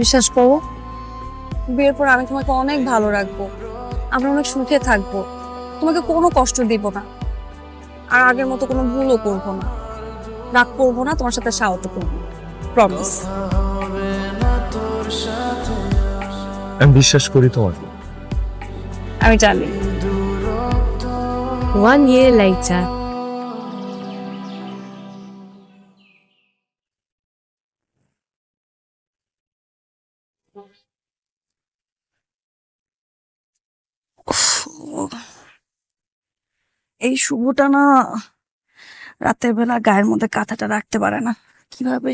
বিশ্বাস করো, বিয়ের পর আমি তোমাকে অনেক ভালো রাখবো, আমরা অনেক সুখে থাকবো, তোমাকে কোনো কষ্ট দিব না, আর আগের মতো কোনো ভুলও করবো না, রাগ করবো না, তোমার সাথে সাহস করবো, প্রমিস। আমি বিশ্বাস করি তোমাকে। আমি জানি। 1 year later. এই শুভটা না রাতের বেলা গায়ের মধ্যে কাঁথাটা রাখতে পারে না, কিভাবে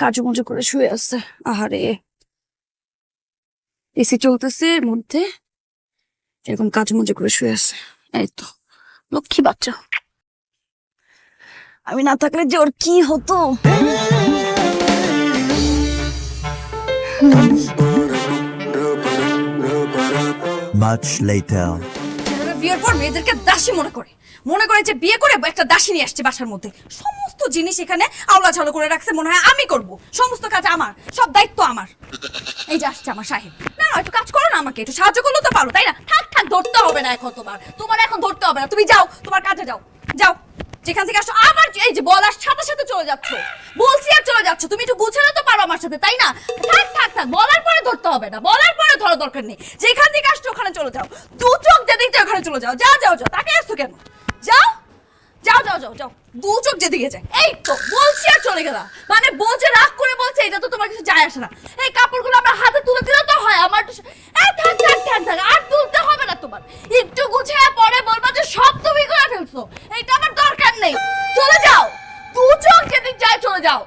কাজুমজু করে শুয়ে আছে। আহারে, এসি চলতেছে এর মধ্যে, এরকম কাজুমজু করে শুয়ে আছে। এই তো লক্ষ্মী বাচ্চা, আমি না থাকলে যে ওর কি হতো। Much later. বিয়ের পর মেয়েদেরকে দাসী মনে করে যে বিয়ে করে একটা দাসী নিয়ে আসছে বাসার মধ্যে, সমস্ত জিনিস এখানে আওলা ঝালো করে রাখছে, মনে হয় আমি করব, সমস্ত কাজ আমার, সব দায়িত্ব আমার। এই যে আসছে আমার সাহেব, না না একটু কাজ করো না, আমাকে একটু সাহায্য করলে তো পারো তাই না? থাক থাক, ধরতে হবে না এখন, তোমার এখন ধরতে হবে না, তুমি যাও তোমার কাজে যাও, যাও যেখান থেকে আসো। আবার এই যে বলার সাথে সাথে চলে যাচ্ছ, বলছি আর চলে যাচ্ছ, তুমি একটু গুছানো তো পারো আমার সাথে তাই না? থাক থাক থাক, বলার পরে ধরতে হবে না, বলার পরে ধরা দরকার নেই, যেখান থেকে আসছো ওখানে চলে যাও, দু চোখ যেদিকে ওখানে চলে যাও, যাও যাও যাও, তাকে আসছো কেন? যাও যাও যাও যাও যাও, দু চোখ যেদিকে যায়। এই তো বলছি আর চলে গেলাম, মানে বলছে রাগ করে বলছে, এটা তো তোমার কিছু যায় আসে না। এই কাপড়গুলো আমার হাতে তুলে দিলে তো হয়, আমার তো এই থাক থাক থাক থাক, আর তুলতে হবে না তোমার, একটু গুছিয়ে পরে বলবা যে সব তুমি করে ফেলছো, এইটা আমার দরকার নেই, চলে যাও, দু চোখ যেদিক যায় চলে যাও,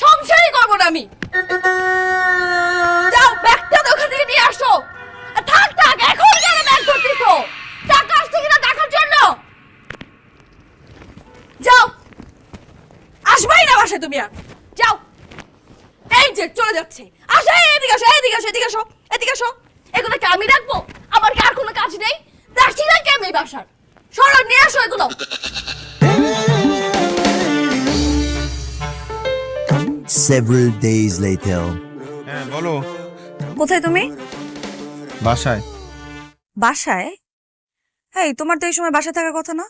সংসারই করবো না আমি। যাও ব্যাগটা তো ওখান থেকে নিয়ে আসো। আর থাক থাক, এখন কেন ব্যাগ ধরতেছ? টাকা আসছে কিনা দেখার জন্য। যাও, আসবাই না বাসায় তুমি আর, যাও। এই যে চলে যাচ্ছে, আসো এদিকে আসো, এদিকে আসো, এদিকে আসো, এদিকে আসো। এগুলো কি আমি রাখবো? আমার কি আর কোনো কাজ নেই? দাসী না কি আমি বাসার? সরো নিয়ে আসো এগুলো। Several days later. হ্যাঁ বলো। কোথায় তুমি? বাসায়। বাসায়? এই তোমার তো এই সময় বাসায় থাকার কথা না,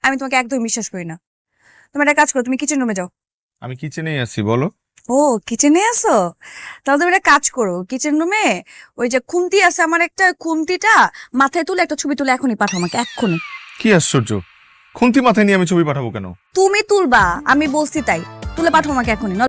আমি তোমাকে একদম বিশ্বাস করি না। তুমি একটা কাজ করো, তুমি কিচেন রুমে যাও। আমি কিচেনেই আছি, বলো। ও কিচেনে আছো? তাহলে তুমি একটা কাজ করো, কিচেন রুমে ওই যে খুন্তি আছে আমার একটা, খুন্তিটা মাথায় তুলে একটা ছবি তুলে এখনই পাঠাও আমাকে, এক্ষুনি। কি আশ্চর্য, খুন্তি মাথায় নিয়ে আমি ছবি পাঠাবো কেন? তুমি তুলবা, আমি বলছি তাই, তুলে পাঠাও আমাকে এখনই।